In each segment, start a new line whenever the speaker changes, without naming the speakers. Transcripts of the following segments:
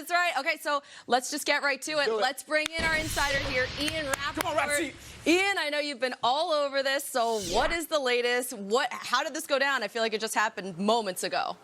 That's right. Okay, so let's just get right to it. Let's bring in our insider here, Ian Rappaport.
Come on, Rapsy.
Ian, I know you've been all over this, so what is the latest? How did this go down? I feel like it just happened moments ago.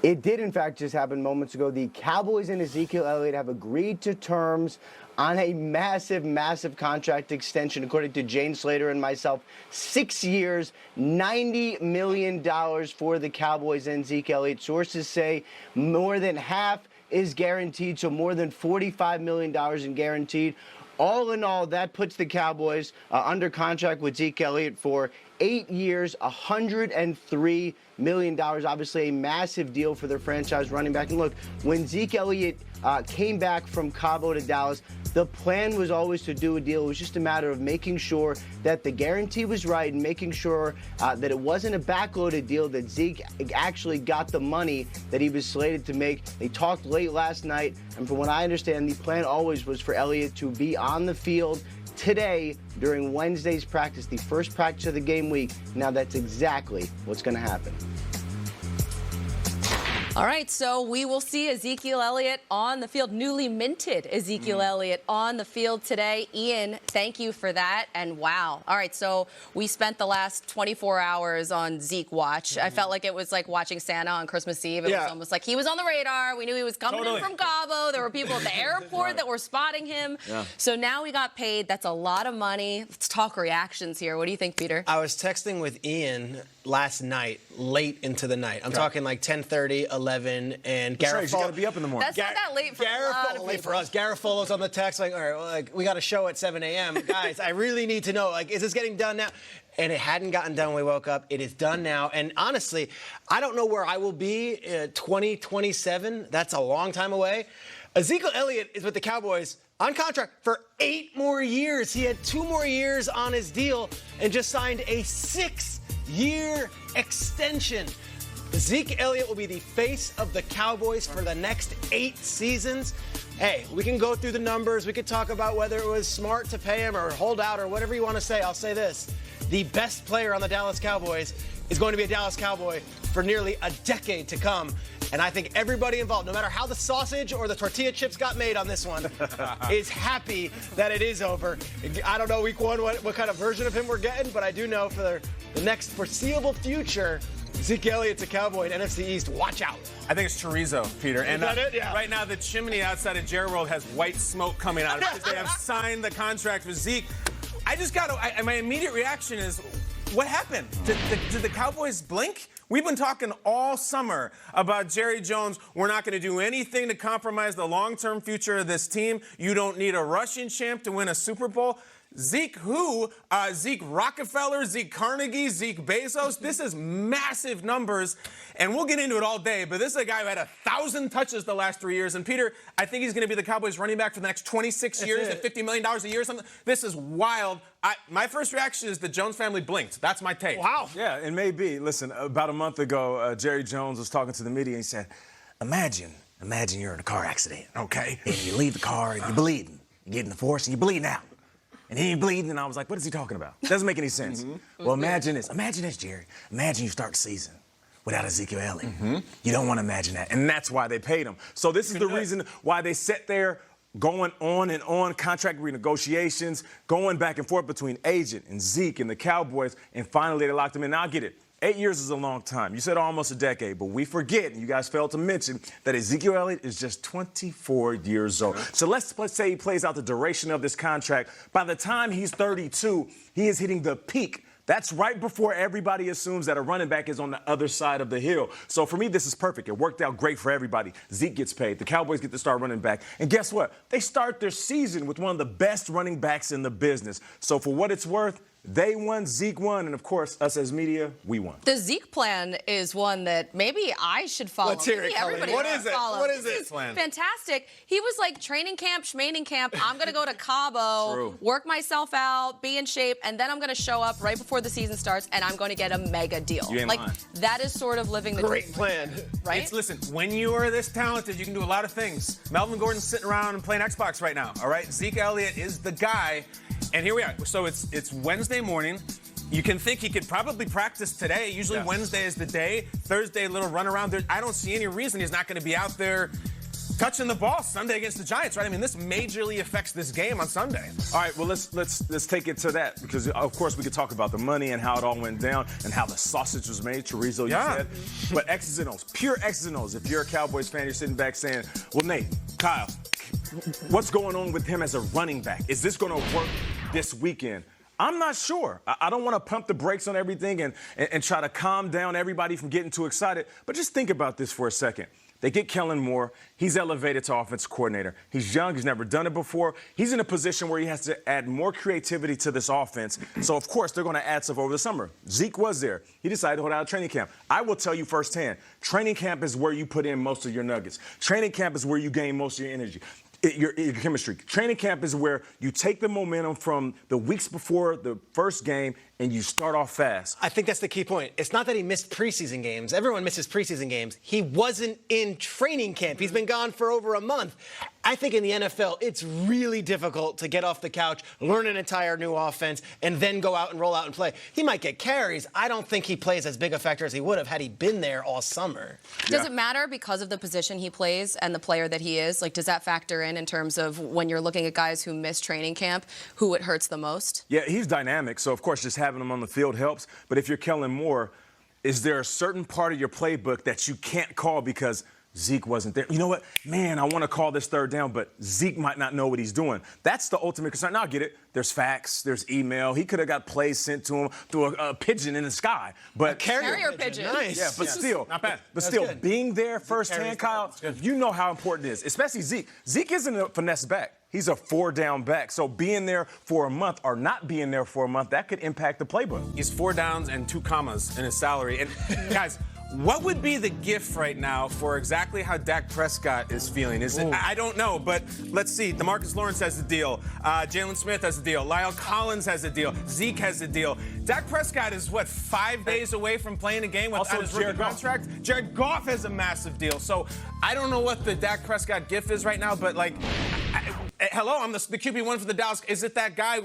It did, in fact, just happen moments ago. The Cowboys and Ezekiel Elliott have agreed to terms on a massive, massive contract extension, according to Jane Slater and myself. 6 years, $90 million for the Cowboys and Zeke Elliott. Sources say more than half is guaranteed, so more than $45 million in guaranteed. All in all, that puts the Cowboys under contract with Zeke Elliott for 8 years, $103 million. Obviously, a massive deal for their franchise running back. And look, when Zeke Elliott came back from Cabo to Dallas, the plan was always to do a deal. It was just a matter of making sure that the guarantee was right and making sure that it wasn't a backloaded deal, that Zeke actually got the money that he was slated to make. They talked late last night, and from what I understand, the plan always was for Elliott to be on the field today during Wednesday's practice, the first practice of the game week. Now that's exactly what's going to happen.
All right, so we will see Ezekiel Elliott on the field, newly minted Ezekiel Elliott on the field today. Ian, thank you for that, and wow. All right, so we spent the last 24 hours on Zeke Watch. I felt like it was like watching Santa on Christmas Eve. It was almost like he was on the radar. We knew he was coming in from Cabo. There were people at the airport that were spotting him. So now we got paid. That's a lot of money. Let's talk reactions here. What do you think, Peter?
I was texting with Ian last night, late into the night. I'm talking like 10:30, 11, and Garrett.
You got to be up in the morning.
That's not that late for a lot of
late for
people.
us. Garofalo's on the text like, all right, well, like we got a show at 7 a.m. Guys, I really need to know, like, is this getting done now? And it hadn't gotten done when we woke up. It is done now. And honestly, I don't know where I will be 2027. That's a long time away. Ezekiel Elliott is with the Cowboys on contract for 8 more years. He had 2 more years on his deal and just signed a 6-year extension. Zeke Elliott will be the face of the Cowboys for the next 8 seasons. Hey, we can go through the numbers. We could talk about whether it was smart to pay him or hold out or whatever you want to say. I'll say this. The best player on the Dallas Cowboys is going to be a Dallas Cowboy for nearly a decade to come. And I think everybody involved, no matter how the sausage or the tortilla chips got made on this one, is happy that it is over. I don't know week 1 what kind of version of him we're getting, but I do know for the next foreseeable future, Zeke Elliott's a Cowboy in NFC East. Watch out.
I think it's chorizo, Peter. And
Is that it? Yeah.
right now, the chimney outside of Jerry World has white smoke coming out of it because they have signed the contract with Zeke. I just got to, my immediate reaction is, what happened? Did the Cowboys blink? We've been talking all summer about Jerry Jones. We're not going to do anything to compromise the long-term future of this team. You don't need a Russian champ to win a Super Bowl. Zeke who? Zeke Rockefeller, Zeke Carnegie, Zeke Bezos. This is massive numbers, and we'll get into it all day, but this is a guy who had 1,000 touches the last 3 years. And, Peter, I think he's going to be the Cowboys running back for the next 26 years at $50 million a year or something. This is wild. My first reaction is the Jones family blinked. That's my take.
Wow.
Yeah, it may be. Listen, about a month ago, Jerry Jones was talking to the media and he said, imagine you're in a car accident, okay? And you leave the car and you're bleeding. You get in the force and you're bleeding out. And then you're bleeding, and I was like, what is he talking about? Doesn't make any sense. Well, imagine this. Imagine this, Jerry. Imagine you start the season without Ezekiel Elliott. You don't want to imagine that. And that's why they paid him. So this is the reason why they sat there going on and on, contract renegotiations, going back and forth between agent and Zeke and the Cowboys, and finally they locked him in. Now, I get it. 8 years is a long time. You said almost a decade, but we forget, and you guys failed to mention, that Ezekiel Elliott is just 24 years old. So let's say he plays out the duration of this contract. By the time he's 32, he is hitting the peak. That's right before everybody assumes that a running back is on the other side of the hill. So for me, this is perfect. It worked out great for everybody. Zeke gets paid. The Cowboys get to start running back. And guess what? They start their season with one of the best running backs in the business. So for what it's worth, they won, Zeke won, and of course, us as media, we won.
The Zeke plan is one that maybe I should follow.
Let's hear it,
Everybody
What
should
is it?
follow.
What is
This
it? Plan.
Fantastic. He was like training camp, schmaning camp. I'm going to go to Cabo, work myself out, be in shape, and then I'm going to show up right before the season starts, and I'm going to get a mega deal.
You ain't
like
lying.
that is sort of living the
Great
dream,
plan.
right?
Listen, when you are this talented, you can do a lot of things. Melvin Gordon's sitting around and playing Xbox right now, all right? Zeke Elliott is the guy, and here we are. So it's Wednesday morning. You can think he could probably practice today. Usually Wednesday is the day. Thursday, a little run around. I don't see any reason he's not going to be out there touching the ball Sunday against the Giants, right? I mean, this majorly affects this game on Sunday.
All right, well, let's take it to that because, of course, we could talk about the money and how it all went down and how the sausage was made, chorizo, you said. But X's and O's, pure X's and O's. If you're a Cowboys fan, you're sitting back saying, well, Nate, Kyle, what's going on with him as a running back? Is this going to work this weekend? I'm not sure. I don't want to pump the brakes on everything and try to calm down everybody from getting too excited. But just think about this for a second. They get Kellen Moore. He's elevated to offensive coordinator. He's young. He's never done it before. He's in a position where he has to add more creativity to this offense. So, of course, they're going to add stuff over the summer. Zeke was there. He decided to hold out of training camp. I will tell you firsthand, training camp is where you put in most of your nuggets. Training camp is where you gain most of your energy. Your chemistry. Training camp is where you take the momentum from the weeks before the first game and you start off fast.
I think that's the key point. It's not that he missed preseason games. Everyone misses preseason games. He wasn't in training camp. He's been gone for over a month. I think in the NFL, it's really difficult to get off the couch, learn an entire new offense, and then go out and roll out and play. He might get carries. I don't think he plays as big a factor as he would have had he been there all summer.
Does it matter because of the position he plays and the player that he is? Like, does that factor in terms of when you're looking at guys who miss training camp, who it hurts the most?
Yeah, he's dynamic. So, of course, just having him on the field helps. But if you're Kellen Moore, is there a certain part of your playbook that you can't call because Zeke wasn't there? You know what? Man, I want to call this third down, but Zeke might not know what he's doing. That's the ultimate concern. Now, I get it. There's fax. There's email. He could have got plays sent to him through a pigeon in the sky. But
a carrier pigeon.
Nice. Yeah, but still.
Not bad.
But still, being there firsthand, Kyle, you know how important it is, especially Zeke. Zeke isn't a finesse back. He's a four-down back. So being there for a month or not being there for a month, that could impact the playbook.
He's 4 downs and 2 commas in his salary. And, guys, what would be the gift right now for exactly how Dak Prescott is feeling? Is it? I don't know, but let's see. DeMarcus Lawrence has a deal. Jalen Smith has a deal. Lyle Collins has a deal. Zeke has a deal. Dak Prescott is, 5 days away from playing a game without his rookie contract? Jared Goff has a massive deal. So I don't know what the Dak Prescott gift is right now, but, hello, I'm the QB1 for the Dallas. Is it that guy? I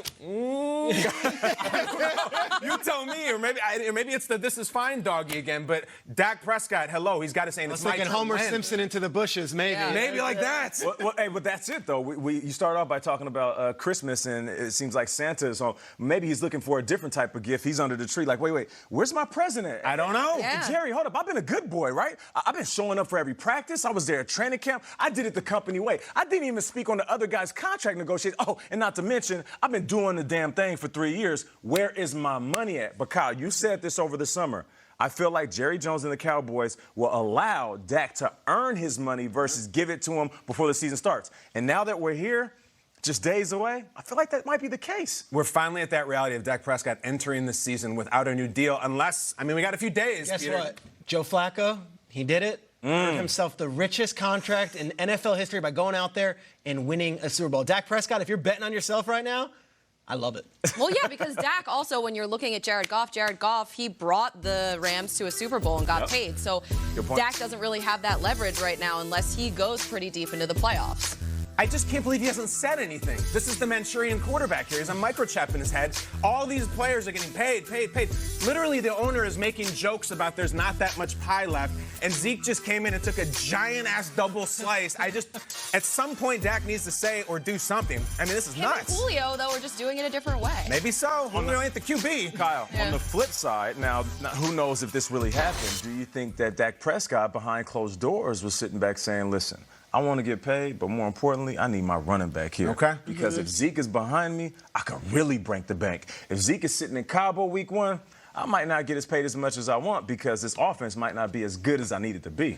don't know. You tell me, or maybe it's the "this is fine" doggy again. But Dak Prescott, hello, he's got to say, it's my turn.
Homer Simpson into the bushes, maybe.
Yeah.
Maybe like that.
Hey, but that's it, though. You start off by talking about Christmas, and it seems like Santa, so maybe he's looking for a different type of gift. He's under the tree, like, wait, where's my present at?
I don't know.
Yeah.
Jerry, hold up. I've been a good boy, right? I've been showing up for every practice. I was there at training camp. I did it the company way. I didn't even speak on the other guy's contract negotiations. Oh, and not to mention, I've been doing the damn thing for 3 years. Where is my money at? But Kyle, you said this over the summer. I feel like Jerry Jones and the Cowboys will allow Dak to earn his money versus give it to him before the season starts. And now that we're here, just days away, I feel like that might be the case.
We're finally at that reality of Dak Prescott entering the season without a new deal, unless, we got a few days.
Guess
Peter.
what? Joe Flacco, he did it. Earned himself the richest contract in NFL history by going out there and winning a Super Bowl. Dak Prescott, if you're betting on yourself right now, I love it.
Well, yeah, because Dak also, when you're looking at Jared Goff, he brought the Rams to a Super Bowl and got paid. So Dak doesn't really have that leverage right now unless he goes pretty deep into the playoffs.
I just can't believe he hasn't said anything. This is the Manchurian quarterback here. He has a microchip in his head. All these players are getting paid. Literally, the owner is making jokes about there's not that much pie left. And Zeke just came in and took a giant-ass double slice. At some point, Dak needs to say or do something. This is nuts.
And Julio, though, we're just doing it a different way.
Maybe so. Julio ain't the QB.
Kyle, on the flip side, now, who knows if this really happened? Do you think that Dak Prescott, behind closed doors, was sitting back saying, listen, I want to get paid, but more importantly, I need my running back here.
Okay.
Because if Zeke is behind me, I can really break the bank. If Zeke is sitting in Cabo week 1, I might not get as paid as much as I want because this offense might not be as good as I need it to be.